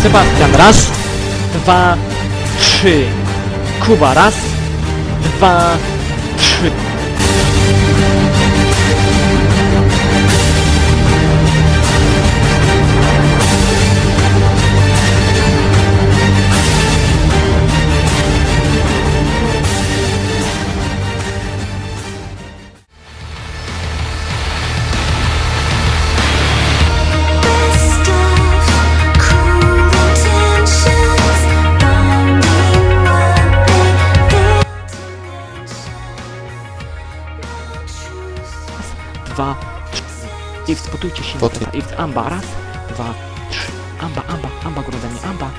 Sebastian, raz, dwa, trzy. Kuba, raz, dwa, trzy. Dwa, trzy. I spotujcie się. I amba, raz, dwa, trzy. Amba góra ode mnie, amba.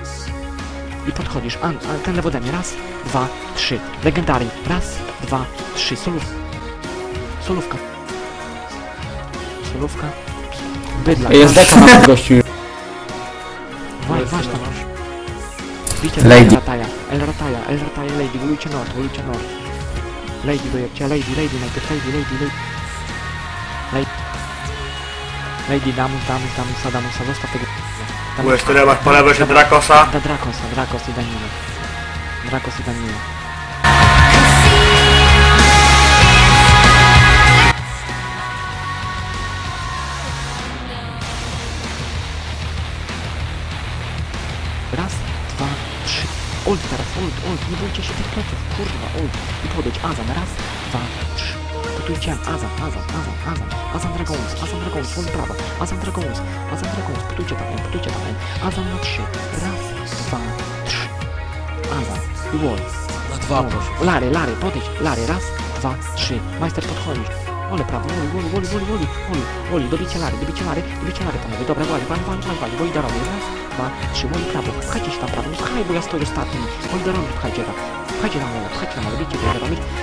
I podchodzisz, ten lewo ode mnie, raz, dwa, trzy. Legendary, raz, dwa, trzy. Solówka. Bydla. Jest deka na gościu. Właśnie tam. Widzicie, Lady. El Rataya, Lady, wolujcie Nord. Lady dojebcie, Lady najpierw, Lady, Damusa, zostaw tego. Byłeś tyle, masz po lewej się Dracosa. Drakos i Danilo. Raz, dwa, trzy. Ult teraz, ult, nie bójcie się tych pleców, kurwa, ult. I podejdź, Azan, raz, dwa, trzy. Potujcie, Azan Dragons, wol prawa, Azan Dragons, potujcie tam, Azan na trzy. Raz, dwa, trzy. Azan, i wol. Na dwa, proszę. Lary, podejdź, raz, dwa, trzy. Majster podchodzisz. Ole prawo, woli, dobicie lary, panowie, dobra, woli do rogu, raz, dwa, trzy, woli prawo, pchajcie się tam prawo, pchaj, bo ja stoję ostatni, woli do rogu, pchajcie tam, bicie,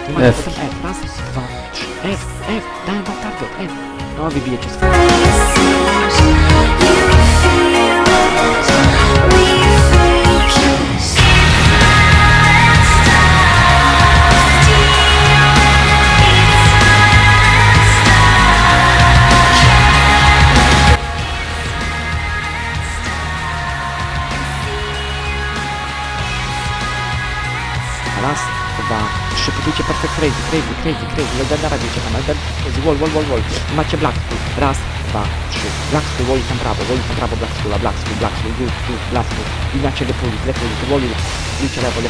i macie potem F, raz, dwa, trzy, F, dałem wam target, F, no wybijecie swoje. Raz, dwa, trzy, podujcie perfect crazy, legendara wiecie tam, wol, macie blackpool, raz, dwa, trzy, blackpool, woli tam prawo, blackpool, i macie lepuli, widzicie lewo,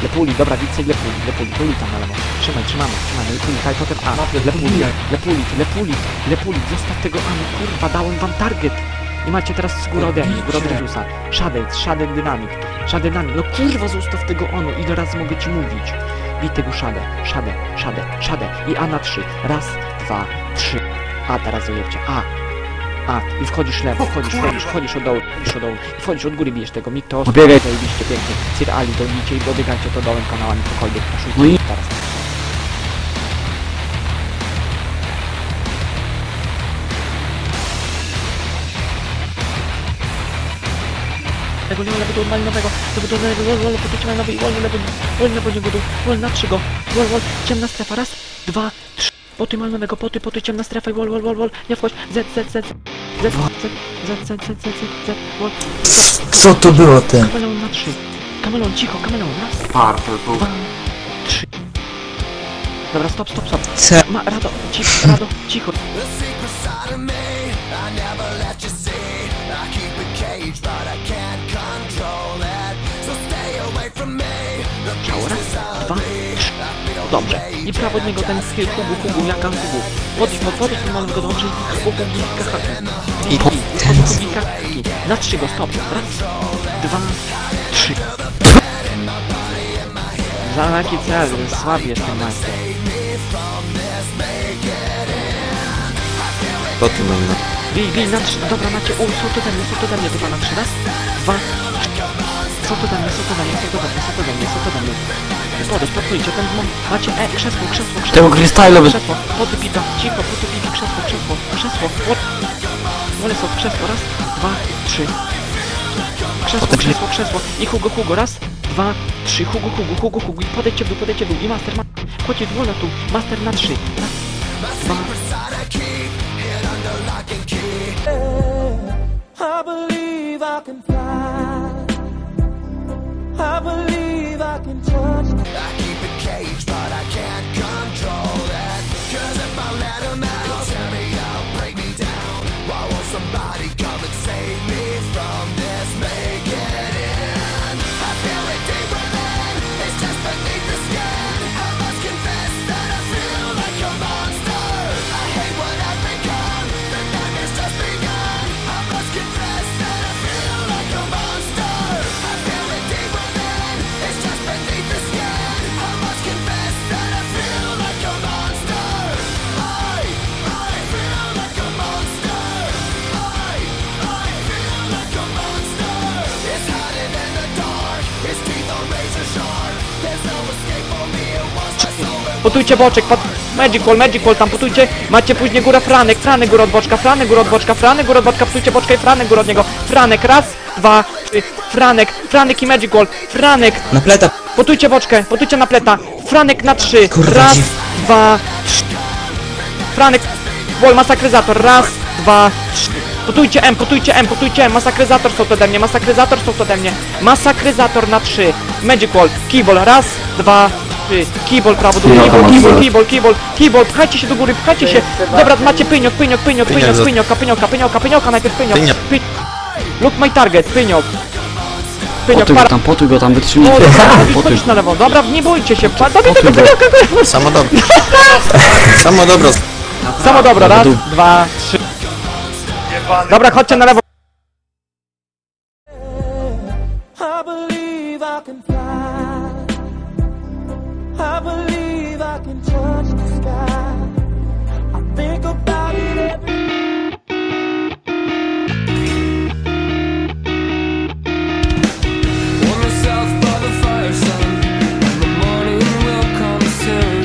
lepuli, dobra, widzę lepuli tam na lewo, trzymamy, lepuli, tak, potem A, lepuli, zostaw tego A, no kurwa, dałem wam target. I macie teraz z góry ode mnie, góra od Redusa. Shadow Dynamic. No kurwa, zostaw tego ono, ile razy mogę ci mówić. Bij tego Shadow. I A na 3. Raz, dwa, trzy. A teraz dojebcie. A. I wchodzisz lewo, wchodzisz od dołu. I wchodzisz od góry, bijesz tego. Mikto, zajebiście pięknie. Sir Ali, to bijcie i dobiegajcie to dołem kanałami, cokolwiek. Poszujcie teraz. Lewo do malinowego, podejście malinowy i wolny po niego, wol na 3 go, wol, ciemna strefa, raz, dwa, trzy, poty malinowego, poty ciemna strefa i wol, nie wchodź, Z, wol, Co to było ty? Kamelon na 3, kamelon, cicho, raz, dwa, trzy. Dobra, stop. Rado, cicho. Raz, dwa, trzy. Dobrze. I prawo od niego ten skill Hugu, jaka Hugu. Podejdź do malego dołączy Hugu i haki. Na 3 go, stop. Raz, dwa, trzy. Za jaki cel, słaby jest ten majster. Co ty mam na... Bij na 3, dobra, macie są to do mnie, chyba na 3, raz, dwa, są to do mnie. Podchodźcie, ten macie krzesło. Tego kryształu... Krzesło, podpita, cicho, krzesło, wolę sobie krzesło, raz, dwa, trzy. Krzesło, i Hugo, raz, dwa, trzy, Hugo, i podejdźcie w dół, i master, chodźcie w dół na tu, master na 3, raz, dwa, I believe I can fly. potujcie boczek, Magic Wall tam potujcie, macie później górę Franek, góra od boczka, Franek góra od boczka, potujcie boczka i Franek góra od niego, Franek, raz, dwa, trzy, Franek i Magic Wall, Franek, Na pleta. potujcie boczkę, potujcie na pleta, Franek na 3, Kurwa, raz, dziw. 2, 3, Franek, Wall, masakryzator, raz, 2, 3, potujcie M, masakryzator są to ode mnie, masakryzator na 3, Magic Wall, Keyball, raz, 2, 3, Keyball prawo dół, Keyball, pchajcie się do góry, pchajcie się, dobra, macie pyniok, najpierw pyniok, look my target, pyniok, Potuj go tam, wytrzymaj. chodź na lewo, dobra, nie bójcie się, Samo dobro. Samo dobro. samo dobra, raz, 2, 3, dobra, chodźcie na lewo. I believe I can fly. I believe I can touch the sky. I think about it every On the south by the fire sun, and the morning will come soon.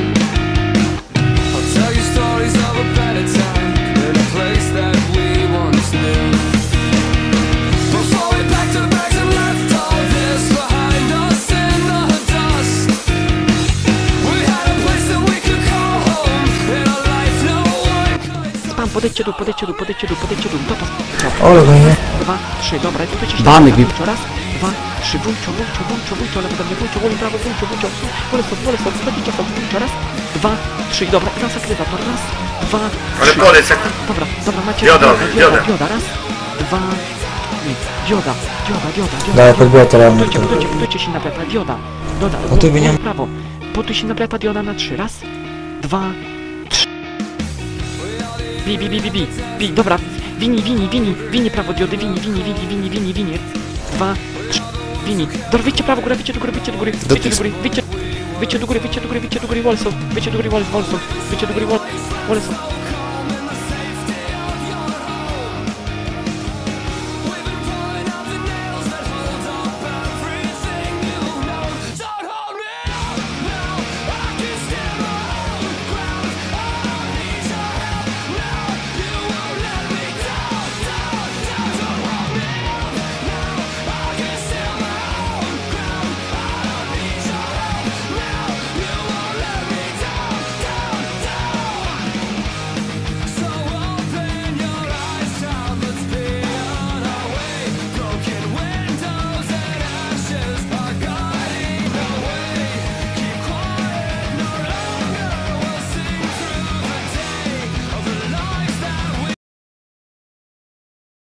I'll tell you stories of a better time in a place that we once knew. Before we packed our bags and left all this behind us in the dust, we had a place that we could call home. In a life no one could. Spam, podejdźcie dół, to pas. Ole, go nie. 2, 3, dobra, i tutaj się Banek mi- raz, 2, 3, wujcio, lewo do mnie, wujcio, prawo, wujcio, wolę sobie, wujcio, raz, 2, 3, dobra, i masakryzator, raz, 2, Ale 3, podejdź jak... dobra, macie Dioda. raz, 2, dioda, Dawaj, podbiję teraz. potujcie się na pleta, dioda, Potuj mnie nie- prawo, potuj się na pleta, dioda na 3, raz, 2, 3, bi, dobra, wini, prawo diody, wini, 2, 3, wini, dobra, wyjdźcie prawo, góra, wyjdźcie do góry, wyjdźcie do góry, Wolson,